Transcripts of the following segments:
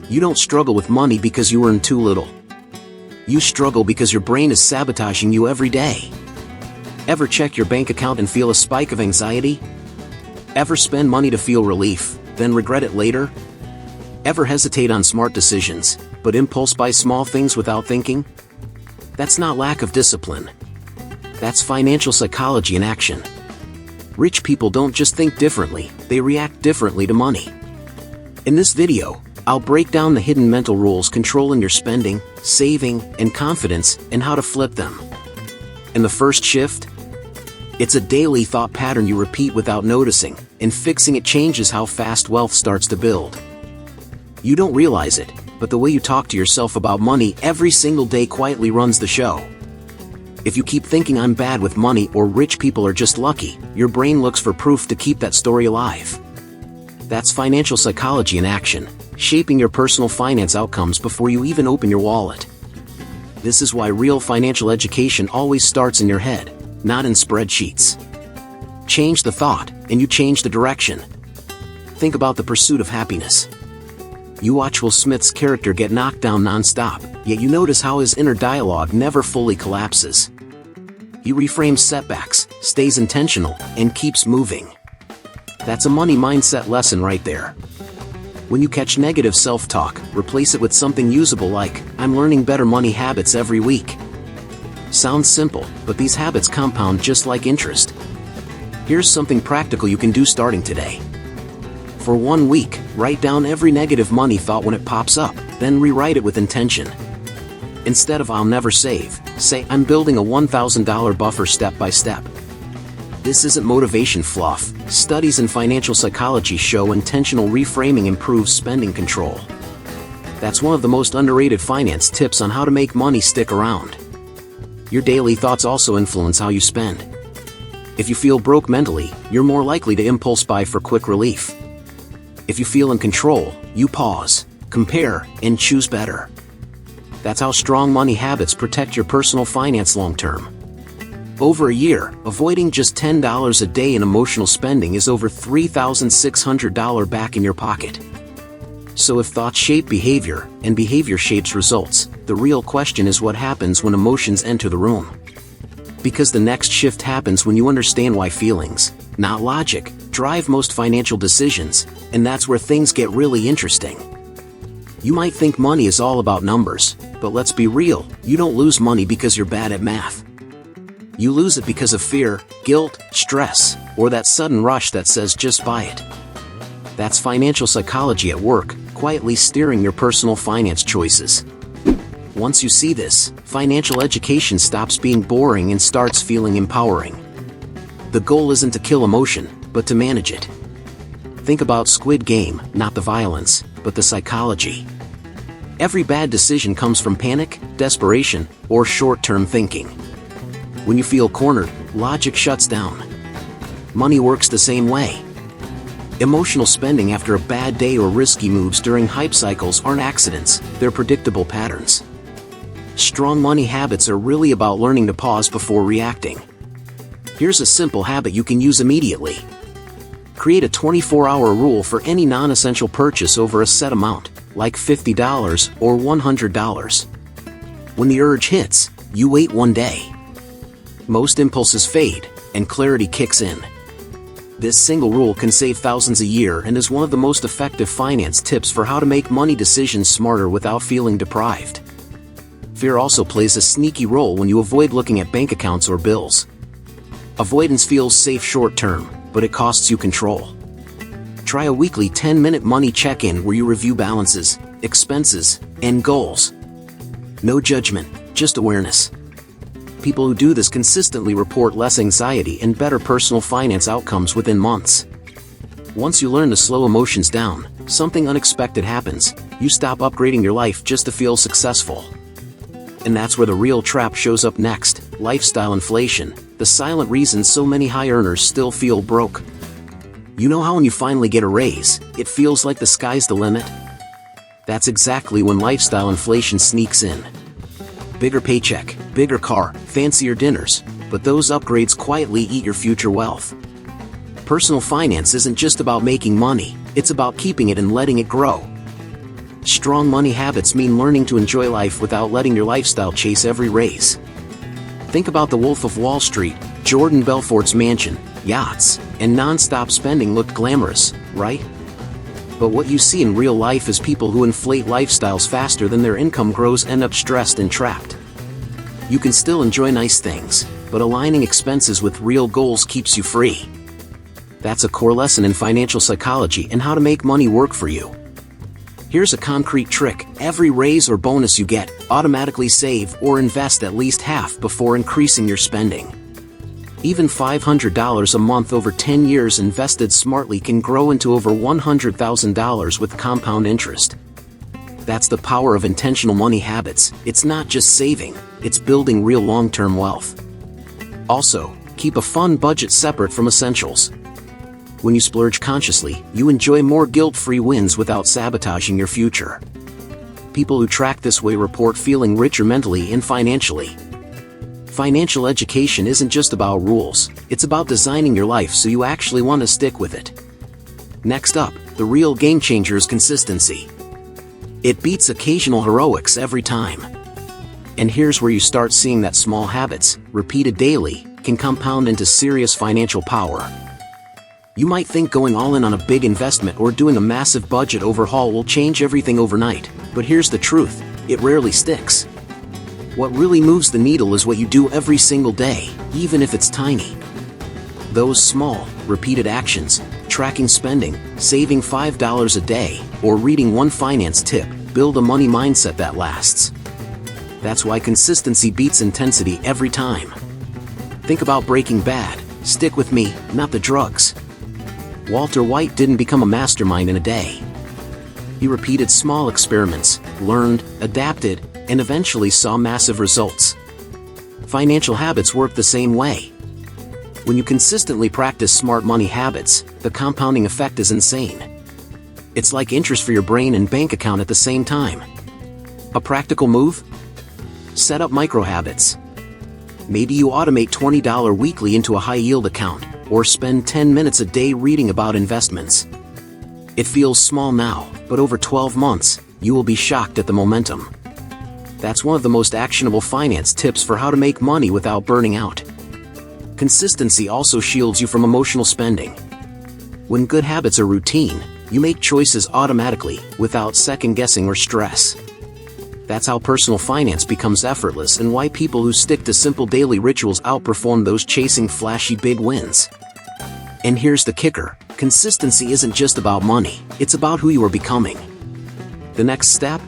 You don't struggle with money because you earn too little. You struggle because your brain is sabotaging you every day. Ever check your bank account and feel a spike of anxiety? Ever spend money to feel relief, then regret it later? Ever hesitate on smart decisions, but impulse buy small things without thinking? That's not lack of discipline. That's financial psychology in action. Rich people don't just think differently, they react differently to money. In this video, I'll break down the hidden mental rules controlling your spending, saving, and confidence, and how to flip them. And the first shift? It's a daily thought pattern you repeat without noticing, and fixing it changes how fast wealth starts to build. You don't realize it, but the way you talk to yourself about money every single day quietly runs the show. If you keep thinking I'm bad with money or rich people are just lucky, your brain looks for proof to keep that story alive. That's financial psychology in action, shaping your personal finance outcomes before you even open your wallet. This is why real financial education always starts in your head, not in spreadsheets. Change the thought, and you change the direction. Think about the pursuit of happiness. You watch Will Smith's character get knocked down non-stop, yet you notice how his inner dialogue never fully collapses. He reframes setbacks, stays intentional, and keeps moving. That's a money mindset lesson right there. When you catch negative self-talk, replace it with something usable like, I'm learning better money habits every week. Sounds simple, but these habits compound just like interest. Here's something practical you can do starting today. For 1 week, write down every negative money thought when it pops up, then rewrite it with intention. Instead of I'll never save, say I'm building a $1,000 buffer step by step. This isn't motivation fluff. Studies in financial psychology show intentional reframing improves spending control. That's one of the most underrated finance tips on how to make money stick around. Your daily thoughts also influence how you spend. If you feel broke mentally, you're more likely to impulse buy for quick relief. If you feel in control, you pause, compare, and choose better. That's how strong money habits protect your personal finance long-term. Over a year, avoiding just $10 a day in emotional spending is over $3,600 back in your pocket. So if thoughts shape behavior, and behavior shapes results, the real question is what happens when emotions enter the room. Because the next shift happens when you understand why feelings, not logic, drive most financial decisions, and that's where things get really interesting. You might think money is all about numbers, but let's be real, you don't lose money because you're bad at math. You lose it because of fear, guilt, stress, or that sudden rush that says just buy it. That's financial psychology at work, quietly steering your personal finance choices. Once you see this, financial education stops being boring and starts feeling empowering. The goal isn't to kill emotion, but to manage it. Think about Squid Game, not the violence, but the psychology. Every bad decision comes from panic, desperation, or short-term thinking. When you feel cornered, logic shuts down. Money works the same way. Emotional spending after a bad day or risky moves during hype cycles aren't accidents, they're predictable patterns. Strong money habits are really about learning to pause before reacting. Here's a simple habit you can use immediately. Create a 24-hour rule for any non-essential purchase over a set amount, like $50 or $100. When the urge hits, you wait 1 day. Most impulses fade, and clarity kicks in. This single rule can save thousands a year and is one of the most effective finance tips for how to make money decisions smarter without feeling deprived. Fear also plays a sneaky role when you avoid looking at bank accounts or bills. Avoidance feels safe short-term, but it costs you control. Try a weekly 10-minute money check-in where you review balances, expenses, and goals. No judgment, just awareness. People who do this consistently report less anxiety and better personal finance outcomes within months. Once you learn to slow emotions down, something unexpected happens. You stop upgrading your life just to feel successful. And that's where the real trap shows up next: lifestyle inflation, the silent reason so many high earners still feel broke. You know how when you finally get a raise, it feels like the sky's the limit? That's exactly when lifestyle inflation sneaks in. Bigger paycheck, bigger car, fancier dinners, but those upgrades quietly eat your future wealth. Personal finance isn't just about making money, it's about keeping it and letting it grow. Strong money habits mean learning to enjoy life without letting your lifestyle chase every raise. Think about the Wolf of Wall Street. Jordan Belfort's mansion, yachts, and non-stop spending looked glamorous, right? But what you see in real life is people who inflate lifestyles faster than their income grows end up stressed and trapped. You can still enjoy nice things, but aligning expenses with real goals keeps you free. That's a core lesson in financial psychology and how to make money work for you. Here's a concrete trick: every raise or bonus you get, automatically save or invest at least half before increasing your spending. Even $500 a month over 10 years invested smartly can grow into over $100,000 with compound interest. That's the power of intentional money habits. It's not just saving, it's building real long-term wealth. Also, keep a fun budget separate from essentials. When you splurge consciously, you enjoy more guilt-free wins without sabotaging your future. People who track this way report feeling richer mentally and financially. Financial education isn't just about rules, it's about designing your life so you actually want to stick with it. Next up, the real game changer is consistency. It beats occasional heroics every time. And here's where you start seeing that small habits, repeated daily, can compound into serious financial power. You might think going all in on a big investment or doing a massive budget overhaul will change everything overnight, but here's the truth: it rarely sticks. What really moves the needle is what you do every single day, even if it's tiny. Those small, repeated actions, tracking spending, saving $5 a day, or reading one finance tip, build a money mindset that lasts. That's why consistency beats intensity every time. Think about Breaking Bad. Stick with me, not the drugs. Walter White didn't become a mastermind in a day. He repeated small experiments, learned, adapted, and eventually saw massive results. Financial habits work the same way. When you consistently practice smart money habits, the compounding effect is insane. It's like interest for your brain and bank account at the same time. A practical move? Set up micro habits. Maybe you automate $20 weekly into a high-yield account, or spend 10 minutes a day reading about investments. It feels small now, but over 12 months, you will be shocked at the momentum. That's one of the most actionable finance tips for how to make money without burning out. Consistency also shields you from emotional spending. When good habits are routine, you make choices automatically, without second-guessing or stress. That's how personal finance becomes effortless and why people who stick to simple daily rituals outperform those chasing flashy big wins. And here's the kicker: consistency isn't just about money, it's about who you are becoming. The next step?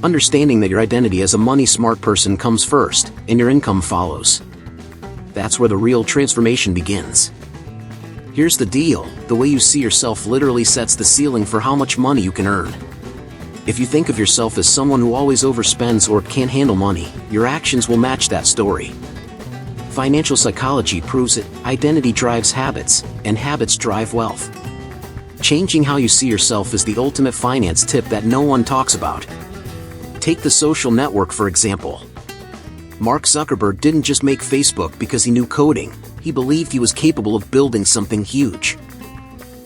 Understanding that your identity as a money-smart person comes first, and your income follows. That's where the real transformation begins. Here's the deal: the way you see yourself literally sets the ceiling for how much money you can earn. If you think of yourself as someone who always overspends or can't handle money, your actions will match that story. Financial psychology proves it: identity drives habits, and habits drive wealth. Changing how you see yourself is the ultimate finance tip that no one talks about. Take the social network for example. Mark Zuckerberg didn't just make Facebook because he knew coding, he believed he was capable of building something huge.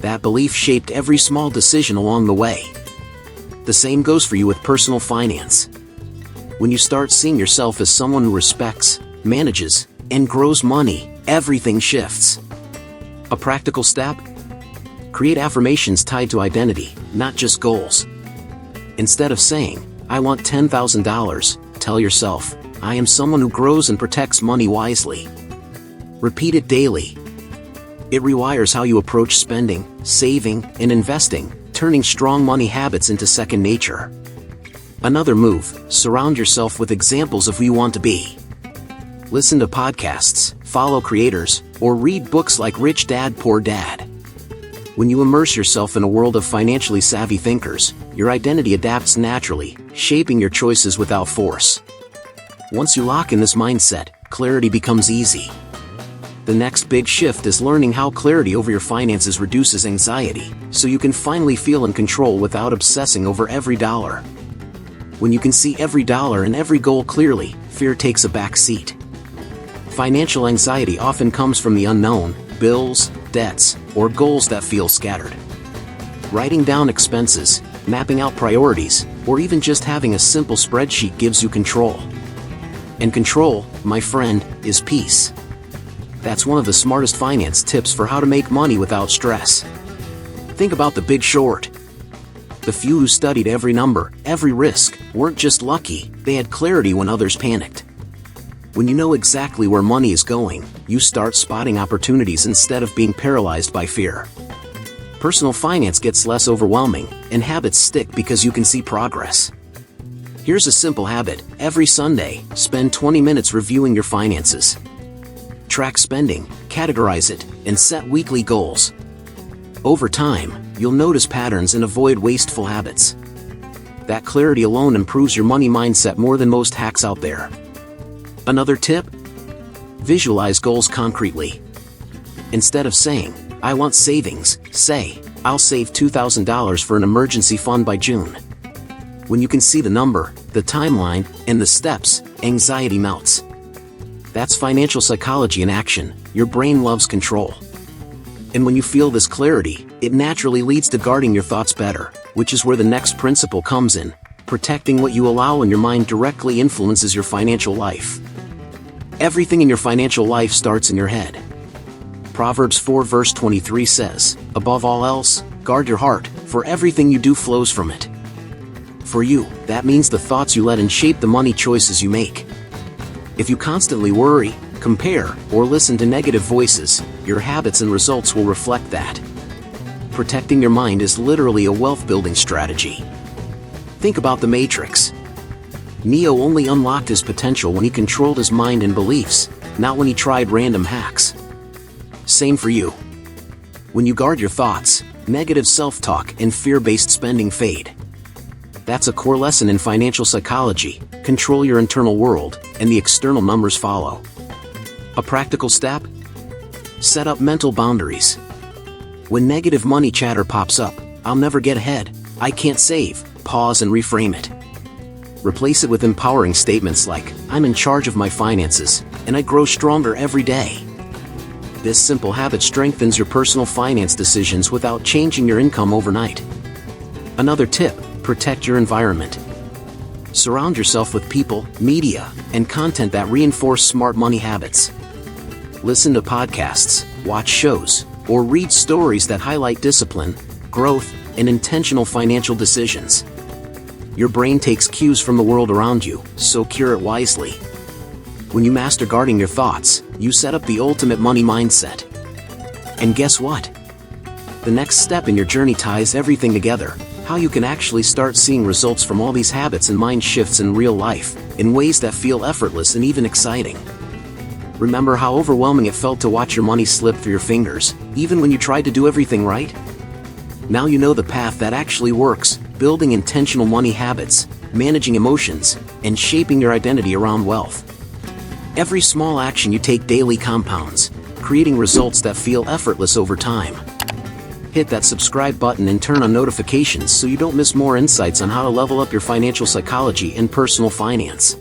That belief shaped every small decision along the way. The same goes for you with personal finance. When you start seeing yourself as someone who respects, manages, and grows money, everything shifts. A practical step? Create affirmations tied to identity, not just goals. Instead of saying, "I want $10,000," tell yourself, "I am someone who grows and protects money wisely." Repeat it daily. It rewires how you approach spending, saving, and investing, turning strong money habits into second nature. Another move: surround yourself with examples of who you want to be. Listen to podcasts, follow creators, or read books like Rich Dad, Poor Dad. When you immerse yourself in a world of financially savvy thinkers, your identity adapts naturally, shaping your choices without force. Once you lock in this mindset, clarity becomes easy. The next big shift is learning how clarity over your finances reduces anxiety, so you can finally feel in control without obsessing over every dollar. When you can see every dollar and every goal clearly, fear takes a back seat. Financial anxiety often comes from the unknown: bills, debts, or goals that feel scattered. Writing down expenses, mapping out priorities, or even just having a simple spreadsheet gives you control. And control, my friend, is peace. That's one of the smartest finance tips for how to make money without stress. Think about The Big Short. The few who studied every number, every risk, weren't just lucky, they had clarity when others panicked. When you know exactly where money is going, you start spotting opportunities instead of being paralyzed by fear. Personal finance gets less overwhelming, and habits stick because you can see progress. Here's a simple habit: every Sunday, spend 20 minutes reviewing your finances. Track spending, categorize it, and set weekly goals. Over time, you'll notice patterns and avoid wasteful habits. That clarity alone improves your money mindset more than most hacks out there. Another tip? Visualize goals concretely. Instead of saying, "I want savings," say, "I'll save $2,000 for an emergency fund by June." When you can see the number, the timeline, and the steps, anxiety melts. That's financial psychology in action. Your brain loves control. And when you feel this clarity, it naturally leads to guarding your thoughts better, which is where the next principle comes in. Protecting what you allow in your mind directly influences your financial life. Everything in your financial life starts in your head. Proverbs 4 verse 23 says, "Above all else, guard your heart, for everything you do flows from it." For you, that means the thoughts you let in shape the money choices you make. If you constantly worry, compare, or listen to negative voices, your habits and results will reflect that. Protecting your mind is literally a wealth-building strategy. Think about the Matrix. Neo only unlocked his potential when he controlled his mind and beliefs, not when he tried random hacks. Same for you. When you guard your thoughts, negative self-talk and fear-based spending fade. That's a core lesson in financial psychology. Control your internal world, and the external numbers follow. A practical step? Set up mental boundaries. When negative money chatter pops up, "I'll never get ahead," "I can't save," pause and reframe it. Replace it with empowering statements like, "I'm in charge of my finances, and I grow stronger every day." This simple habit strengthens your personal finance decisions without changing your income overnight. Another tip: protect your environment. Surround yourself with people, media, and content that reinforce smart money habits. Listen to podcasts, watch shows, or read stories that highlight discipline, growth, and intentional financial decisions. Your brain takes cues from the world around you, so cure it wisely. When you master guarding your thoughts, you set up the ultimate money mindset. And guess what? The next step in your journey ties everything together: how you can actually start seeing results from all these habits and mind shifts in real life, in ways that feel effortless and even exciting. Remember how overwhelming it felt to watch your money slip through your fingers, even when you tried to do everything right? Now you know the path that actually works: building intentional money habits, managing emotions, and shaping your identity around wealth. Every small action you take daily compounds, creating results that feel effortless over time. Hit that subscribe button and turn on notifications so you don't miss more insights on how to level up your financial psychology and personal finance.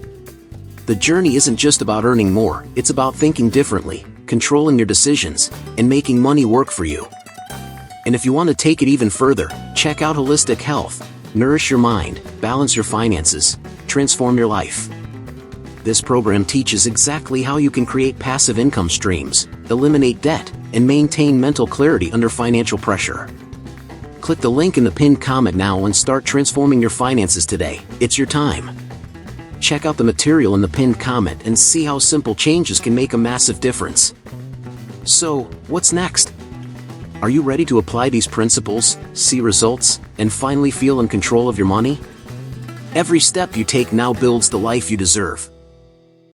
The journey isn't just about earning more, it's about thinking differently, controlling your decisions, and making money work for you. And if you want to take it even further, check out Holistic Health. Nourish your mind, balance your finances, transform your life. This program teaches exactly how you can create passive income streams, eliminate debt, and maintain mental clarity under financial pressure. Click the link in the pinned comment now and start transforming your finances today. It's your time. Check out the material in the pinned comment and see how simple changes can make a massive difference. So, what's next? Are you ready to apply these principles, see results, and finally feel in control of your money? Every step you take now builds the life you deserve.